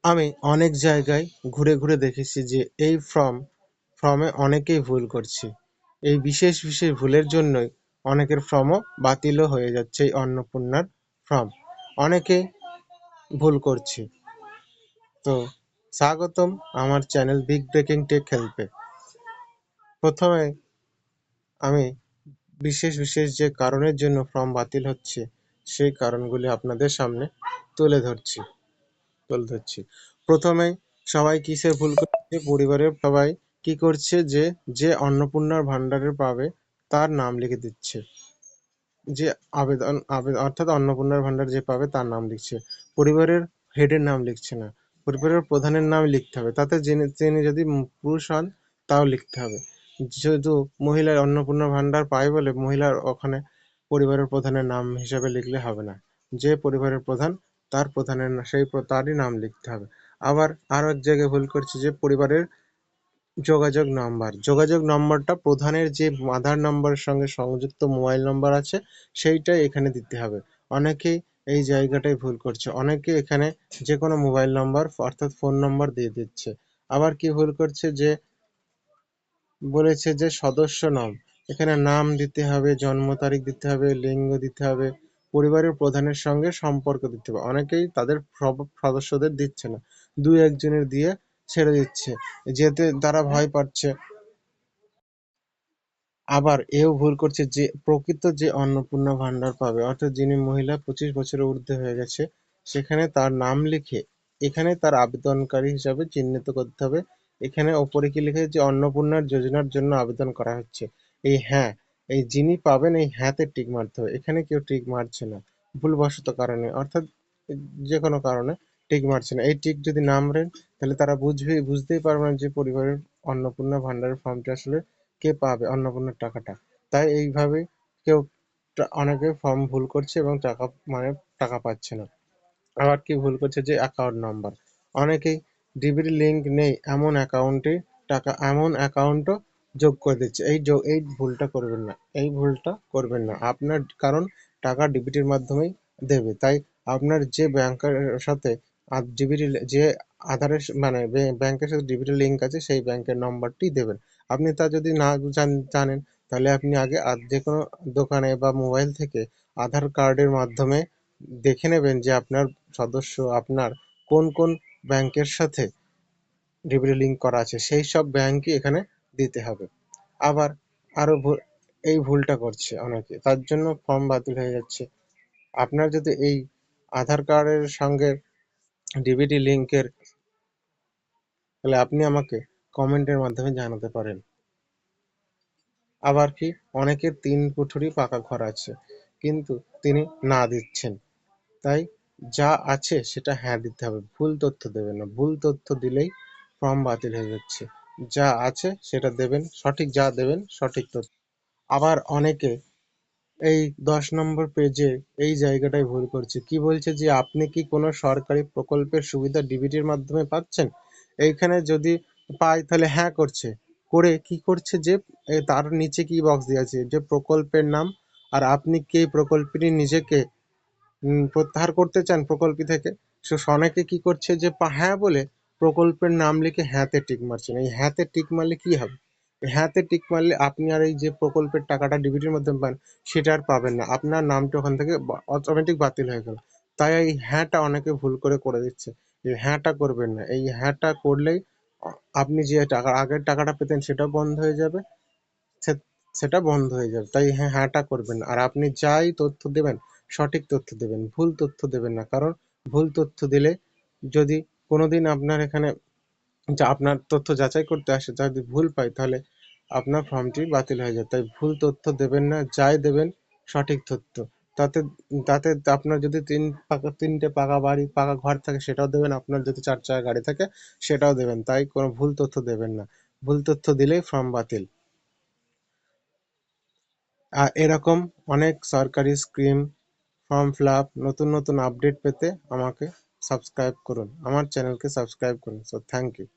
আমি অনেক জায়গায় ঘুরে ঘুরে দেখেছি যে এই ফর্মে অনেকেই ভুল করছে। এই বিশেষ বিশেষ ভুলের জন্যই অনেকের ফর্মও বাতিলও হয়ে যাচ্ছে। এই অন্নপূর্ণার ফর্ম অনেকে ভুল করছে। তো স্বাগতম আমার চ্যানেল বিগ ব্রেকিং টেক হেল্পে। প্রথমে আমি বিশেষ বিশেষ যে কারণের জন্য ফর্ম বাতিল হচ্ছে সেই কারণগুলি আপনাদের সামনে তুলে ধরছি। প্রথমে সবাই কিসে ভুল করছে, পরিবারের সবাই কি করছে যে যে অন্নপূর্ণার ভান্ডারের পাবে তার নাম লিখে দিচ্ছে। যে আবেদন অর্থাৎ অন্নপূর্ণার ভান্ডার যে পাবে তার নাম লিখছে, পরিবারের হেডের নাম লিখছে না। পরিবারের প্রধানের নাম লিখতে হবে, তাতে তিনি যদি পুরুষ হন তাও লিখতে হবে। শুধু মহিলার অন্নপূর্ণা ভান্ডার পায় বলে মহিলার ওখানে পরিবারের প্রধানের নাম হিসাবে লিখলে হবে না। যে পরিবারের প্রধান তার প্রধানের তারই নাম লিখতে হবে। আবার আরো এক জায়গায় ভুল করছে যে পরিবারের যোগাযোগ নম্বরটা প্রধানের যে আধার নম্বরের সঙ্গে সংযুক্ত মোবাইল নম্বর আছে সেইটাই এখানে দিতে হবে। অনেকেই এই জায়গাটায় ভুল করছে, অনেকে এখানে যে কোনো মোবাইল নম্বর অর্থাৎ ফোন নম্বর দিয়ে দিচ্ছে। আবার কি ভুল করছে যে বলেছে যে সদস্য নাম, এখানে নাম দিতে হবে, জন্ম তারিখ দিতে হবে, লিঙ্গ দিতে হবে, পরিবারের প্রধানের সঙ্গে সম্পর্ক দিতে হবে। অনেকেই তাদের সব সদস্যদের দিচ্ছে না, দুই একজনের দিয়ে ছেড়ে দিচ্ছে, যেতে তারা ভয় পাচ্ছে। আবার এও ভুল করছে যে প্রকৃত যে অন্নপূর্ণা ভান্ডার পাবে অর্থাৎ যিনি মহিলা 25 বছরের ঊর্ধ্বে হয়ে গেছে সেখানে তার নাম লিখে এখানে তার আবেদনকারী হিসাবে চিহ্নিত করতে হবে। এখানে ওপরে কি লিখেছে যে অন্নপূর্ণার যোজনার জন্য আবেদন করা হচ্ছে। এই হ্যাঁ, এই যিনি পাবেন এই হ্যাঁতে টিক মারতে হবে। এখানে কেউ টিক মারছে না, ভুলবশত কারণে অর্থাৎ যে কোনো কারণে টিক মারছে না। এই টিক যদি না মারেন তাহলে তারা বুঝতেই পারবে না যে পরিবারের অন্নপূর্ণা ভান্ডারের ফর্মটি আসলে কে পাবে অন্নপূর্ণার টাকাটা। তাই এইভাবে কেউ অনেকে ফর্ম ভুল করছে এবং টাকা পাচ্ছে না। আবার কি ভুল করছে যে অ্যাকাউন্ট নাম্বার, অনেকেই ডিবিটি লিঙ্ক নেই এমন অ্যাকাউন্টও যোগ করে দিচ্ছে। এই ভুলটা করবেন না, এই ভুলটা করবেন না আপনার, কারণ টাকা ডিবিটির মাধ্যমেই দেবে। তাই আপনার যে ব্যাংকের সাথে ডিবিটি যে আধারের ব্যাংকের সাথে ডিবিটি লিঙ্ক আছে সেই ব্যাংকের নম্বরটি দেবেন। আপনি তা যদি না জানেন তাহলে আপনি আগে যে কোনো দোকানে বা মোবাইল থেকে আধার কার্ডের মাধ্যমে দেখে নেবেন যে আপনার আপনার কোন কোন ব্যাংকের সাথে ডিবিটি লিঙ্ক করা আছে, সেই সব ব্যাংকই এখানে দিতে হবে। আবার আরো এই ভুলটা করছে অনেকে, তার জন্য ফর্ম বাতিল হয়ে যাচ্ছে। আপনার যদি এই আধার কার্ডের সঙ্গে ডিবিটি লিঙ্কের, তাহলে আপনি আমাকে কমেন্টের মাধ্যমে জানাতে পারেন। আবার কি অনেকের 3 কুঠুরি পাকা ঘর আছে কিন্তু তিনি না দিচ্ছেন, তাই যা আছে সেটা হ্যাঁ দিতে হবে, ভুল তথ্য দেবেন না। ভুল তথ্য দিলেই ফর্ম বাতিল হয়ে যাচ্ছে। যা আছে সেটা দেবেন, যা দেবেন সঠিক তথ্য। আবার অনেকে এই 10 নম্বর পেজে এই জায়গাটায় ভুল করছে, কি বলছে যে আপনি কি কোনো সরকারি প্রকল্পের সুবিধা ডিবিটির মাধ্যমে পাচ্ছেন। এইখানে যদি পায় তাহলে হ্যাঁ করছে, করে কি করছে যে তার নিচে কি বক্স দেওয়া আছে যে প্রকল্পের নাম, আর আপনি কি প্রকল্পটি নিজেকে প্রত্যাহার করতে চান প্রকল্পী থেকে। অনেকে কি করছে যে হ্যাঁ বলে প্রকল্পের নাম লিখে হ্যাঁতে টিক মারছেন। এই হ্যাঁতে টিক মারলে কি হবে, হ্যাঁতে টিক মারলে আপনি আর এই যে প্রকল্পের টাকাটা ডিবিটির মাধ্যমে পান সেটা আর পাবেন না, আপনার নামটা ওখান থেকে অটোমেটিক বাতিল হয়ে গেল। তাই এই হ্যাঁটা অনেকে ভুল করে দিচ্ছে। এই হ্যাঁটা করবেন না, এই হ্যাঁটা করলেই আপনি যে আগের টাকাটা পেতেন সেটাও বন্ধ হয়ে যাবে, সেটা বন্ধ হয়ে যাবে। তাই হ্যাঁটা করবেন না। আর আপনি যাই তথ্য দেবেন সঠিক তথ্য দেবেন, ভুল তথ্য দেবেন না। কারণ ভুল তথ্য দিলে যদি কোনোদিন আপনার এখানে আপনার তথ্য যাচাই করতে আসে, যদি ভুল পায় তাহলে আপনার ফর্মটি বাতিল হয়ে যায়। তাই ভুল তথ্য দেবেন না, যাই দেবেন সঠিক তথ্য। তাতে তাতে আপনার যদি 3টে পাকা বাড়ি পাকা ঘর থাকে সেটাও দেবেন, আপনার যদি 4 চাকা গাড়ি থাকে সেটাও দেবেন। তাই কোনো ভুল তথ্য দেবেন না, ভুল তথ্য দিলেই ফর্ম বাতিল। এরকম অনেক সরকারি স্কিম, ফর্ম ফিল আপ, নতুন নতুন আপডেট পেতে আমাকে সাবস্ক্রাইব করুন, আমার চ্যানেলকে সাবস্ক্রাইব করুন। So thank you.